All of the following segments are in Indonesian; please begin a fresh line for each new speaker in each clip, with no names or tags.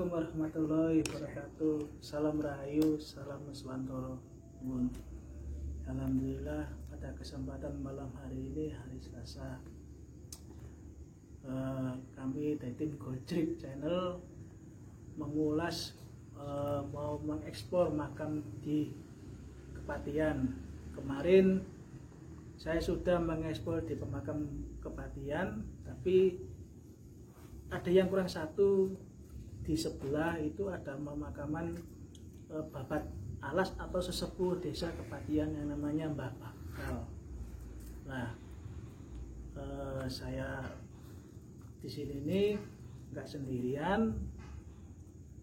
Assalamualaikum warahmatullahi wabarakatuh. Salam Rahayu, salam Nuswantoro. Alhamdulillah pada kesempatan malam hari ini, hari Selasa, kami dari tim Gojrik Channel mengulas mau mengekspor makam di Kepatihan. Kemarin saya sudah mengekspor di pemakam Kepatihan, tapi ada yang kurang satu. Di sebelah itu ada pemakaman babat alas atau sesepuh desa Kepatihan yang namanya Mbah Bakal. Nah, saya di sini ini nggak sendirian.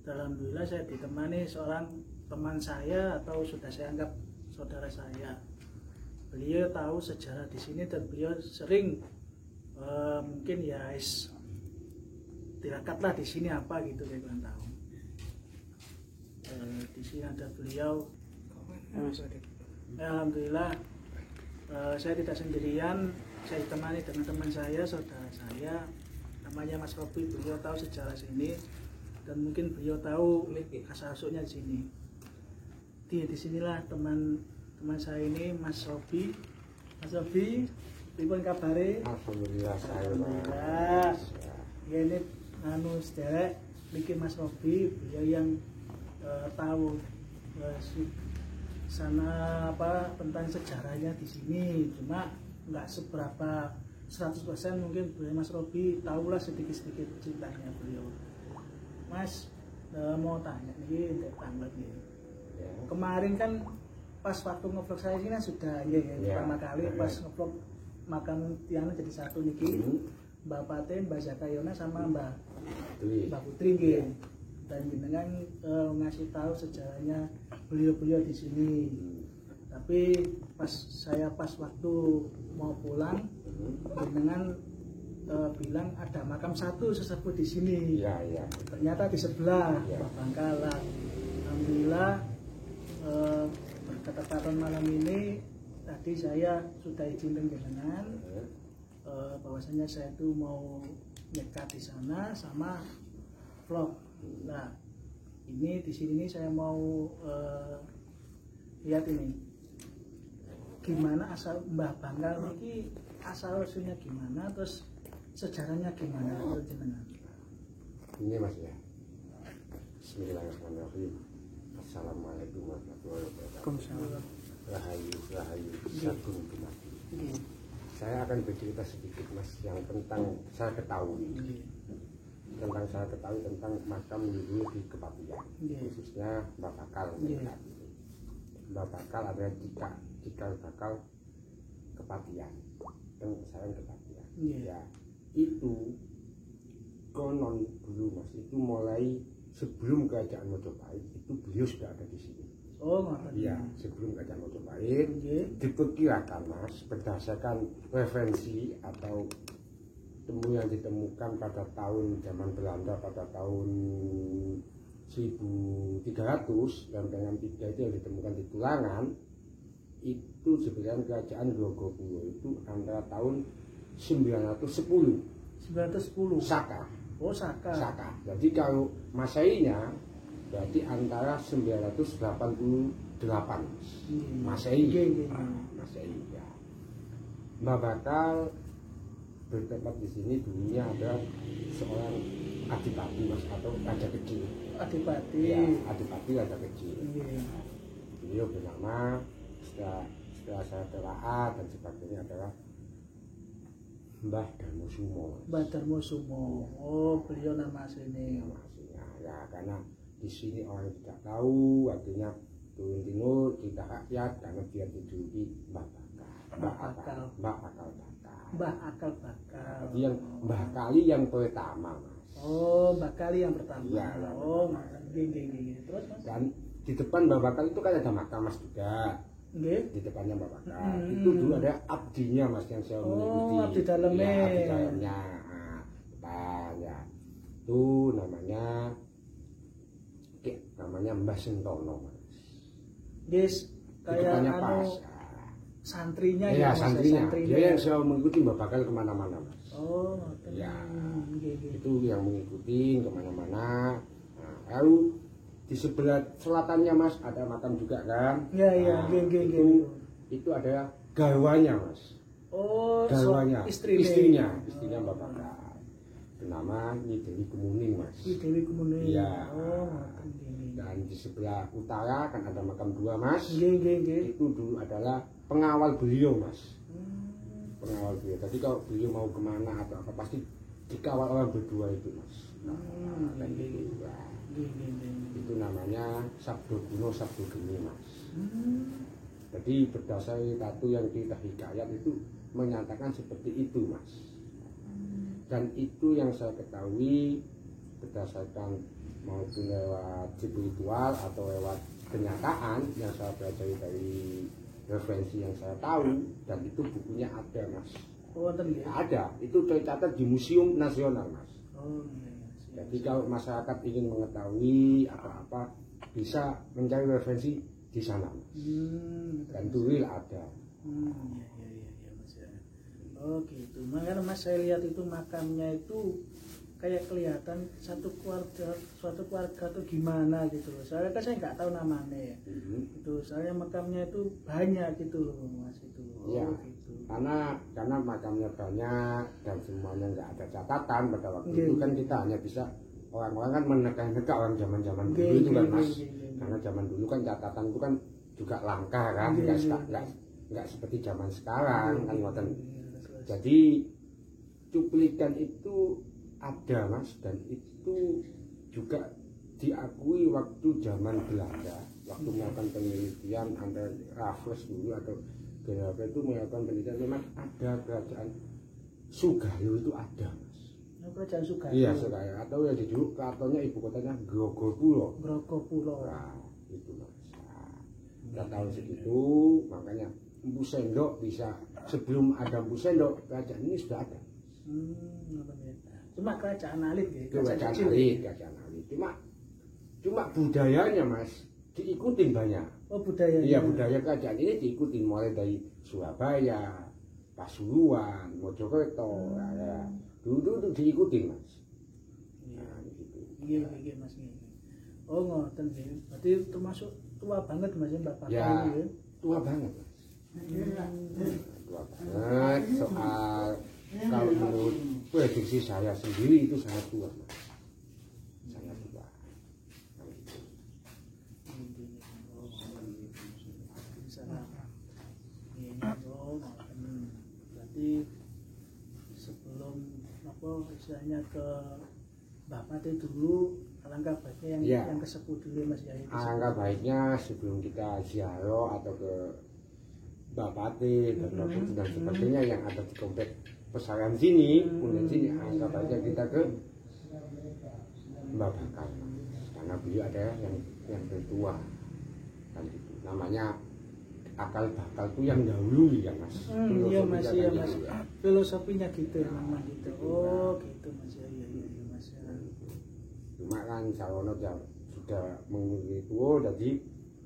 Alhamdulillah saya ditemani seorang teman saya atau sudah saya anggap saudara saya. Beliau tahu sejarah di sini dan beliau sering mungkin ya tirakatlah di sini apa gitu, saya kurang tahu. Di sini ada beliau. Alhamdulillah saya tidak sendirian. Saya ditemani dengan teman saya, saudara saya, namanya Mas Robi. Beliau tahu sejarah sini dan mungkin beliau tahu asal usulnya di sini. Di sinilah teman saya ini, Mas Robi. Mas Robi, gimana kabarnya?
Alhamdulillah.
Alhamdulillah. Ya, ini sederek bikin Mas Robi, beliau yang tahu sana apa tentang sejarahnya di sini. Cuma nggak seberapa 100% mungkin beliau Mas Robi tahulah sedikit-sedikit ceritanya beliau. Mas mau tanya nih untuk tanggal nih.
Ya.
Kemarin kan pas waktu ngevlog saya ini kan sudah pertama kali pas ngevlog makam Tiana jadi satu niki. Mbak Paten, Mbak Zakayona sama Mbak Putri gitu. Dan jenengan ngasih tahu sejarahnya beliau-beliau di sini. Tapi pas waktu mau pulang, jenengan bilang ada makam satu sesepuh di sini.
Ya.
Ternyata di sebelah Mbak Bangkalan. Alhamdulillah berketetapan malam ini tadi saya sudah izin dengan bahwasanya saya itu mau nyekat di sana sama vlog. Nah, ini di sini saya mau lihat ini gimana asal Mbah Bangkal ini, asal usulnya gimana, terus sejarahnya gimana menurut jenengan?
Ini Mas ya. Bismillahirrahmanirrahim. Assalamualaikum warahmatullahi wabarakatuh. Rahayu Sagung Dumadi. Saya akan bercerita sedikit Mas yang tentang saya ketahui tentang makam leluhur di Kepatihan, khususnya Mbah Bakal. Mbah Bakal adalah cikal bakal Kepatihan dan saya Kepatihan. Ya, itu konon dulu Mas, itu mulai sebelum kerajaan Majapahit itu beliau sudah ada di sini.
Oh,
iya, sebelum kerajaan Majapahit diperkirakan Mas, berdasarkan referensi atau temu yang ditemukan pada tahun zaman Belanda pada tahun 1300 dan dengan 3 itu yang ditemukan di Tulangan, itu sebenarnya kerajaan Grogoburo itu antara tahun 910 Saka.
Oh, Saka.
Jadi kalau Masainya berarti antara 988 Masehi. Masehi ya. Mbah Bakal bertempat di sini dulunya ada seorang adipati Mas atau raja kecil.
Adipati.
Ya, adipati raja kecil. Beliau bernama setelah saya telaah dan sebagainya adalah Mbah Darmosumo.
Mbah Darmosumo. Oh, beliau nama aslinya.
Ya, karena di sini orang tidak tahu, artinya turun timur kita rakyat karena dia dijuluki Mbah Bakal. Mbah Akal Bakal. Jadi yang Mbah Kali yang pertama Mas.
Oh, Mbah Kali yang pertama.
Ya,
oh, gini. Terus Mas?
Dan di depan Mbah Bakal itu kan ada makam Mas juga. Di depannya Mbah Bakal. Itu dulu ada abdinya Mas yang saya mengikuti.
Oh, abdi dalamnya.
Ya, abdi dalamnya. Ya. Itu namanya Mbah Sentono Mas.
Yes, kayak santrinya
ya, santrinya. Dia yang selalu mengikuti Mbah Bakal kemana-mana Mas.
Oh,
ya. Itu yang mengikuti kemana-mana. Nah, lalu di sebelah selatannya Mas ada makam juga kan?
Iya,
itu ada garwanya Mas.
Oh,
garwanya, istrinya Mbak Bakal. Bernama Nyi Dewi Kemuning Mas.
Nyi Dewi Kemuning.
Iya.
Oh,
dan di sebelah utara kan ada makam 2 Mas.
Itu
dulu adalah pengawal beliau Mas. Pengawal beliau. Jadi kalau beliau mau kemana atau apa pasti dikawal orang berdua itu Mas. Dan itu namanya Sabdo Kuno Sabdo Geni Mas. Jadi berdasar satu yang kita hikayat itu menyatakan seperti itu Mas. Dan itu yang saya ketahui berdasarkan maupun lewat spiritual atau lewat kenyataan yang saya pelajari dari referensi yang saya tahu, dan itu bukunya ada Mas.
Oh,
ada, itu tercatat di Museum Nasional Mas.
Oh, iya.
Jadi kalau masyarakat ingin mengetahui apa-apa bisa mencari referensi di sana Mas. Dan tulis ada.
Iya Mas ya. Oh gitu. Makanya Mas saya lihat itu makamnya itu kayak kelihatan suatu keluarga tuh gimana gitu loh. Soalnya kan saya nggak tahu namanya. Itu saya makamnya itu banyak gitu loh Mas itu.
Iya. Gitu. Karena makamnya banyak dan semuanya nggak ada catatan pada waktu itu kan kita hanya bisa orang-orang kan meneka-neka orang zaman-zaman dulu itu kan Mas. Karena zaman dulu kan catatan itu kan juga langka kan, nggak seperti zaman sekarang kan ngoten. Jadi cuplikan itu ada Mas, dan itu juga diakui waktu zaman Belanda, waktu melakukan penelitian antara Raffles dulu atau berapa itu melakukan penelitian, memang ada kerajaan Sugayo itu ada Mas.
Kerajaan Sugayo.
Iya Sugayo, atau yang dulu keratonnya ibu kotanya Grogopulo.
Nah,
itu Mas. Nah, tahun segitu makanya Empu Sendok bisa, sebelum ada Empu Sendok kerajaan ini sudah ada.
Cuma kerajaan alit gitu.
Kerajaan alit. Cuma budayanya Mas diikutin banyak.
Oh budaya.
Iya budaya kerajaan ini diikutin mulai dari Surabaya, Pasuruan, Mojokerto, ya. Dulu diikutin Mas.
Nah, gitu. Iya Mas. Oh ngoten nggih. Berarti termasuk tua banget Mas Mbak Bakal ya.
Tua banget Mas. Tua banget soal kalau menurut prediksi saya sendiri itu sangat tua Mas. Sangat tua.
Berarti sebelum apa istilahnya ke Mbak Pati dulu, alangkah baiknya yang kesepuh dulu Mas ya.
Alangkah baiknya sebelum kita ziarah atau ke Mbak Pati dan sebagainya yang ada di komplek Pesaran sini, kemudian sini alangkah baiknya kita ke Mbak Bakal, karena beliau ada yang tertua kan gitu. Namanya akal bakal itu yang dahulu ya Mas.
Iya Mas, iya Mas. Filosofinya gitu memang gitu. Oh gitu Mas ya, iya Mas.
Cuma kan Sawono sudah mengikuti itu, jadi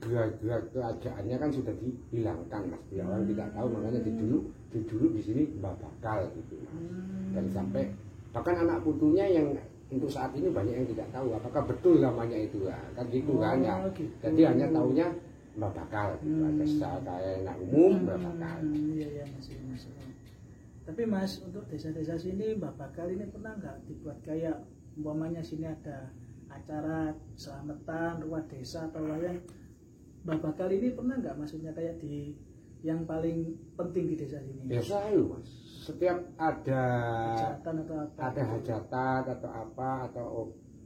gerak-gerak kerajaannya kan sudah dihilangkan Mas. Biar orang tidak tahu, makanya di dulu di sini Mbak Bakal gitu Mas. Dan sampai bahkan anak putunya yang untuk saat ini banyak yang tidak tahu apakah betul namanya itu kan gitu kan ya.
Gitu.
Jadi hanya tahunya Mbak Bakal gitu aja secara kayak umum Mbak Bakal.
Iya Mas. Tapi Mas untuk desa-desa sini Mbak Bakal ini pernah nggak dibuat kayak umpamanya sini ada acara selamatan ruah desa atau wayang, Mbak Bakal ini pernah nggak maksudnya kayak di yang paling penting di desa sini?
Ya selalu Mas. Setiap ada
hajatan atau apa?
Ada hajatan atau apa atau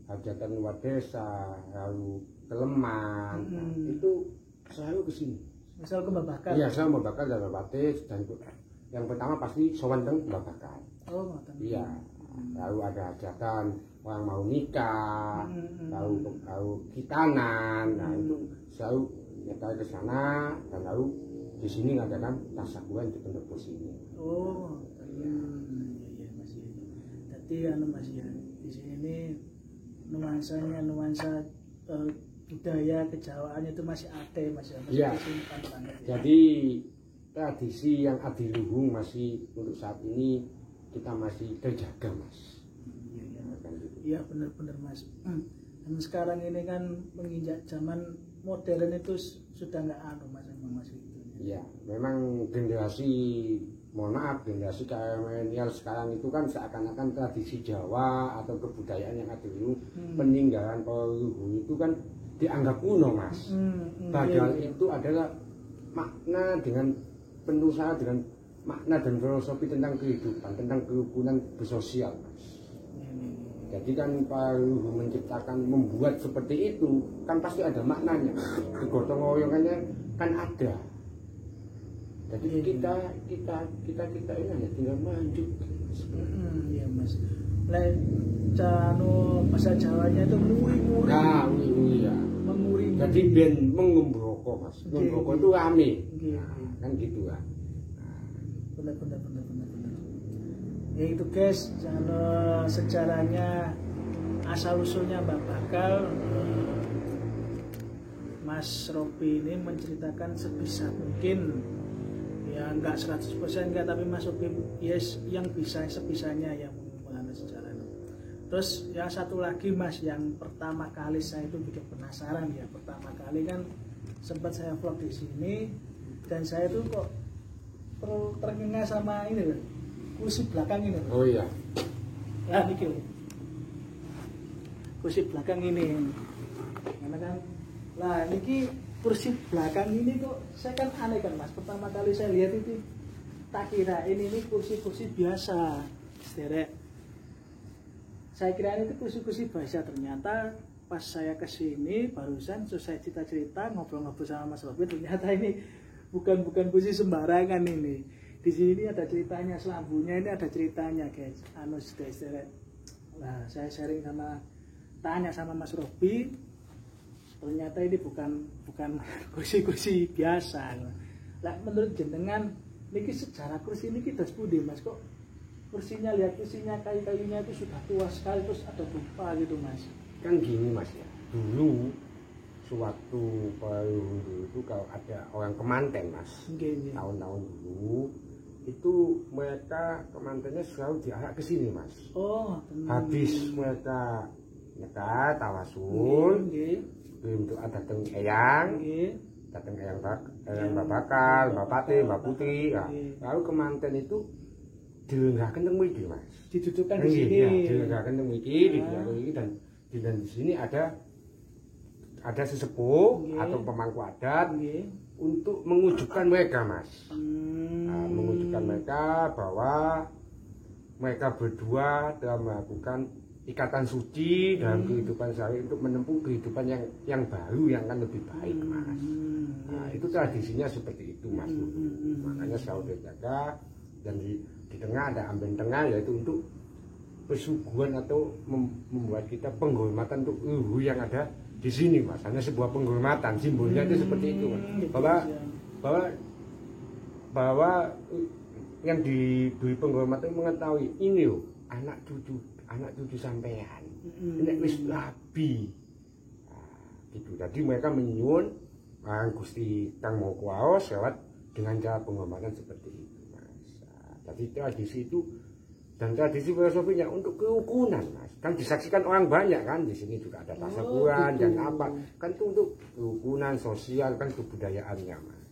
hajatan luar desa, lalu keleman, itu selalu ke sini.
Misal ke Mbak Bakal.
Iya, saya Mbak Bakal dan Mbak Batis, dan yang pertama pasti sowan teng Mbak Bakal.
Oh, ngoten.
Iya. Lalu ada hajatan orang mau nikah, lalu khitanan, nah itu selalu nyetai ke sana, dan lalu di sini ngadakan tasakuhan di pendopo sini.
Oh, iya Mas. Jadi Mas ya, di sini nuansanya nuansa budaya kejawaan itu masih ada Mas ya.
Iya. Jadi tradisi yang adiluhung masih untuk saat ini kita masih terjaga Mas.
Iya benar-benar Mas. Dan sekarang ini kan menginjak zaman modern itu sudah nggak mas emang mas itu.
Iya, memang generasi, mohon maaf, generasi milenial sekarang itu kan seakan-akan tradisi Jawa atau kebudayaan yang ada dulu, peninggalan leluhur itu kan dianggap kuno mas. Padahal itu adalah makna dengan penuh syarat dengan makna dan filosofi tentang kehidupan, tentang kerukunan bersosial mas. Jadi kan Pak Leluhur menciptakan, membuat seperti itu kan pasti ada maknanya, kegotong royongannya kan ada. Jadi kita ini hanya tinggal maju.
Iya mas. Lain cano bahasa Jawanya itu muri-muri.
Nah, muri ya.
Memuri.
Jadi ben mengumbroko mas. Mengumbroko itu rame. Nah, kan gitu lah.
Benar. Ya itu guys, cano sejarahnya asal usulnya Mbak Bakal. Mas Robi ini menceritakan sebisa mungkin. Ya enggak 100% enggak, tapi Mas Robi yes yang bisa sebisanya yang mengenai sejarah. Terus yang satu lagi mas, yang pertama kali saya itu bikin penasaran ya, pertama kali kan sempat saya vlog di sini dan saya tuh kok terengah sama ini loh, kursi belakang ini loh.
Oh iya.
Nah mikir kursi belakang ini, karena kan, lah ini kursi belakang ini kok saya kan aneh kan mas, pertama kali saya lihat itu tak kira ini kursi-kursi biasa, sederek. Saya kira itu kursi-kursi biasa, ternyata pas saya kesini barusan selesai cerita-cerita ngobrol-ngobrol sama Mas Robi, ternyata ini bukan kursi sembarangan ini. Di sini ada ceritanya, selambunya ini ada ceritanya guys. Nah saya sharing tanya sama Mas Robi, ternyata ini bukan kursi-kursi biasa. Lah menurut jenengan niki sejarah kursi ini kita sepundi mas, kok kursinya, lihat kursinya, kayu-kayunya itu sudah tua sekali terus ada dupa gitu mas.
Kan gini mas ya, dulu sewaktu dulu itu kalau ada orang kemanten mas, tahun-tahun dulu itu mereka kemantennya selalu diarak ke sini mas.
Oh,
habis mereka nyekar tawasul, untuk datang eyang, Mbak Bakal, Mbak Pati, Mbak Putri. Nah, lalu kemanten itu dilenggakan teng mriki mas,
didudukkan di sini
ya, dilenggakan teng mriki, dan di sini ada sesepuh atau pemangku adat untuk mengujudkan mereka mas. Nah, mengujudkan mereka bahwa mereka berdua telah melakukan ikatan suci dalam kehidupan sehari untuk menempuh kehidupan yang baru, yang akan lebih baik mas. Nah, itu tradisinya seperti itu mas. Makanya selalu dijaga, dan di tengah ada amben tengah, yaitu untuk pesuguhan atau membuat kita penghormatan untuk leluhur yang ada di sini mas. Hanya sebuah penghormatan, simbolnya itu seperti itu mas. Bahwa yang diberi penghormatan mengetahui ini loh anak cucu sampean, ini wis rabi. Nah, gitu. Jadi mereka menyuwun Gusti Kang Maha Kuwasa lewat dengan cara penghormatan seperti itu. Jadi tradisi itu dan tradisi filosofinya untuk kerukunan mas, kan disaksikan orang banyak kan, di sini juga ada tasawuran dan apa, kan itu untuk kerukunan sosial, kan kebudayaannya mas.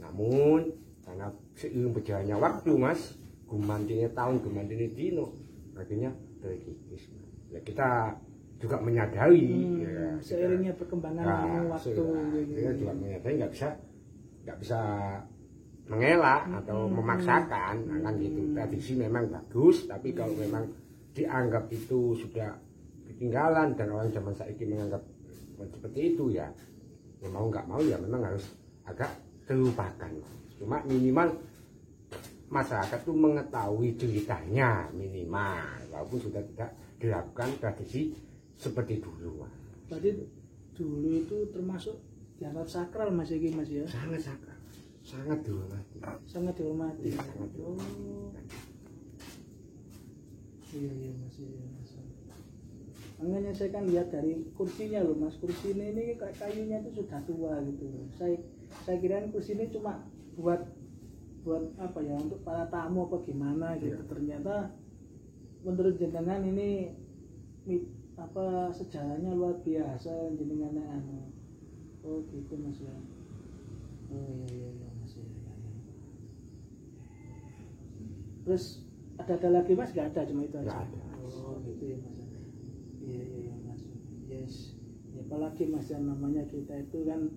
Namun karena seiring berjalannya waktu mas, gumantinya tahun, gumantinya dino, akhirnya terkikis. Ya, kita juga menyadari ya,
seiringnya perkembangan waktu,
kita juga menyadari nggak bisa mengelak atau memaksakan, kan gitu. Tradisi memang bagus, tapi kalau memang dianggap itu sudah ketinggalan dan orang zaman saiki menganggap seperti itu ya mau nggak mau ya memang harus agak terlupakan. Cuma minimal masyarakat tuh mengetahui ceritanya minimal, walaupun sudah tidak dilakukan tradisi seperti dulu.
Berarti dulu itu termasuk dianggap sakral mas ya mas ya?
Sangat sakral. Sangat dihormati.
Sangat dihormati.
Ya, sangat dihormati.
Iya mas. Makanya saya kan lihat dari kursinya loh mas, kursi ini kayunya itu sudah tua gitu. Saya kira kursi ini cuma buat apa ya, untuk para tamu apa gimana gitu. Ternyata menurut jenengan ini apa sejarahnya luar biasa jenengan anu. Oh gitu Mas ya. Oh iya Mas ya. Terus ada lagi Mas? Gak ada, cuma itu aja. Oh gitu ya Mas. Iya Mas. Yes. Ya, apalagi Mas yang namanya kita itu kan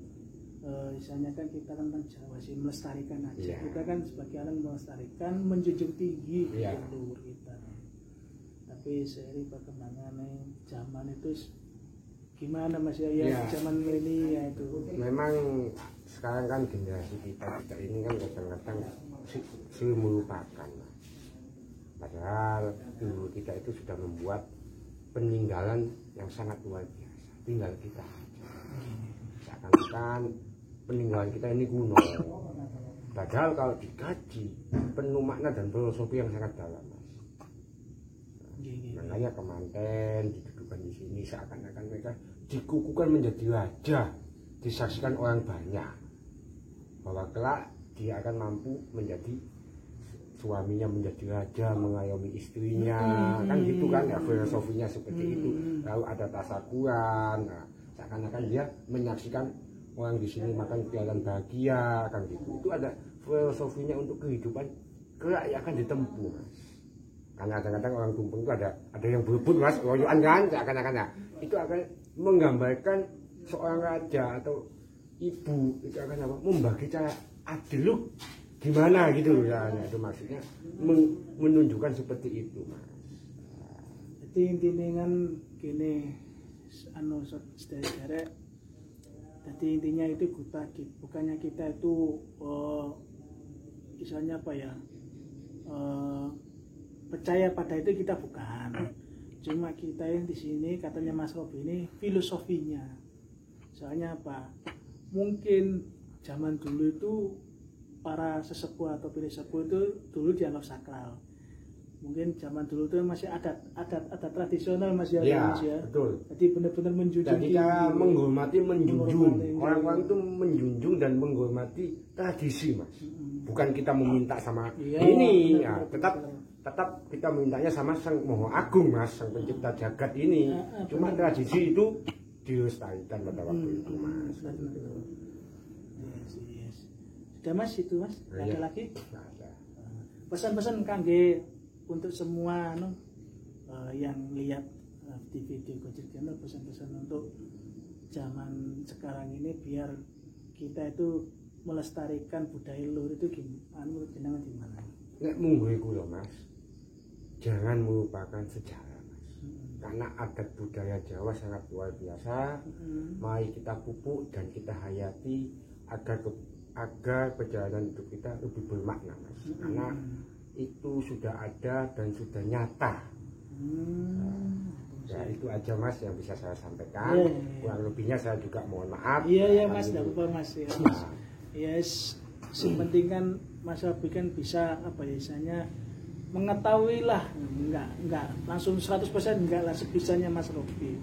misalnya kan kita kan Jawa sih melestarikan aja. Kita kan sebagai orang melestarikan, menjunjung tinggi leluhur kita. Tapi seiring perkembangan zaman itu gimana Mas ya, zaman ini ya itu.
Memang sekarang kan generasi kita ini kan kadang-kadang sulit melupakan. Padahal dulu kita itu sudah membuat peninggalan yang sangat luar biasa. Tinggal kita seakan-akan peninggalan kita ini kuno. Padahal kalau dikaji penuh makna dan filosofi yang sangat dalam, Mas. Makanya kemanten didudukan di sini seakan-akan mereka dikukuhkan menjadi raja, disaksikan orang banyak, bahwa kelak dia akan mampu menjadi suaminya menjadi raja, mengayomi istrinya, kan gitu kan ya, filosofinya seperti itu. Lalu ada tasakuran, seakan-akan dia menyaksikan orang di sini makan kelihatan bahagia, kan gitu. Itu ada filosofinya untuk kehidupan kelak yang akan ditempuh, Mas. Karena kadang-kadang orang tumpeng itu ada yang berebut, Mas, royokan kan, seakan-akan ya. Itu akan menggambarkan seorang raja atau ibu itu akan apa? Membagi cara adil gimana gitu ya, itu maksudnya menunjukkan seperti itu, Mas.
Jadi intinya kan gini, anu sedherek. Jadi intinya itu bukannya kita itu misalnya apa ya, percaya pada itu, kita bukan. Cuma kita yang di sini katanya Mas Robi ini filosofinya. Soalnya apa? Mungkin zaman dulu itu para sesepuh atau sepuh itu dulu dianggap sakral. Mungkin zaman dulu itu masih adat tradisional Mas ya, Mas ya.
Betul.
Jadi benar-benar menjunjung.
Jadi kita menghormati, menjunjung. Orang-orang itu menjunjung dan menghormati tradisi, Mas. Bukan kita meminta sama ini, ya, tetap kita mintanya sama Sang Maha Agung, Mas, Sang Pencipta Jagat ini. Cuma tradisi itu dilestarikan pada waktu itu, Mas.
Sudah Mas itu, Mas. Ada lagi?
Ada.
Pesan-pesan kangge untuk semua yang lihat di video Gojek Channel, pesan-pesan untuk zaman sekarang ini biar kita itu melestarikan budaya leluhur itu gimana, menurut jenengan gimana?
Nek munggo iku lho, Mas. Jangan melupakan sejarah, Mas. Karena adat budaya Jawa sangat luar biasa. Mari kita pupuk dan kita hayati agar perjalanan hidup kita lebih bermakna, Mas. Karena itu sudah ada dan sudah nyata. Ya itu aja, Mas, yang bisa saya sampaikan. Kurang lebihnya saya juga mohon maaf.
Iya Mas, tidak apa-apa Mas. Yes, penting kan Mas Robi kan bisa apa ya, misalnya mengetahui lah, enggak langsung 100%, enggak lah, sebisanya Mas Robi.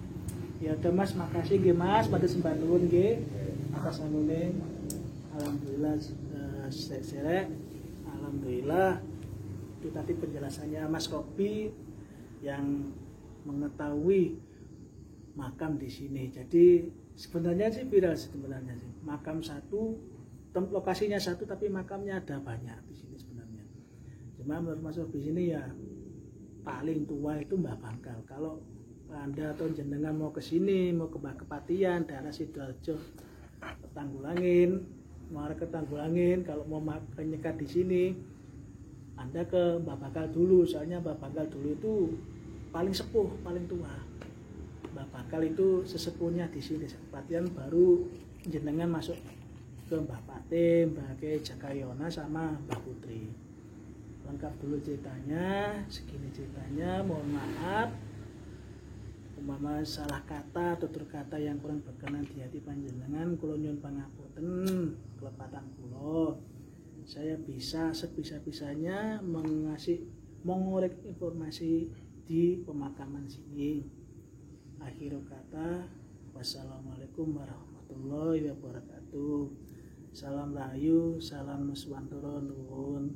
Ya udah Mas, makasih nggih Mas pada sembah nuwun nggih atas anune. Alhamdulillah serek. Alhamdulillah itu tadi penjelasannya Mas Robi yang mengetahui makam di sini. Jadi sebenarnya sih viral sebenarnya sih. Makam satu, lokasinya satu tapi makamnya ada banyak di sini sebenarnya. Cuma menurut Mas Robi sini ya paling tua itu Mbah Bangkal. Kalau Anda atau jenengan mau ke sini, mau ke Kepatian, daerah Sidoarjo, Tanggulangin, kalau mau nyekat di sini, Anda ke Mbah Bangkal dulu. Soalnya Mbah Bangkal dulu itu paling sepuh, paling tua. Mbah Bangkal itu sesepuhnya di sini. Kepatian baru jenengan masuk ke Mbah Pate, Mbah Kiai Jakayona sama Mbah Putri. Lengkap dulu ceritanya, segini ceritanya. Mohon maaf umpama salah kata, tutur kata yang kurang berkenan di hati panjenengan, kula nyuwun pangapunten, kelepatan kula. Saya bisa sebisa-bisanya mengorek informasi di pemakaman sini. Akhir kata, wassalamualaikum warahmatullahi wabarakatuh. Salam rahayu, salam nuswantara nuwun.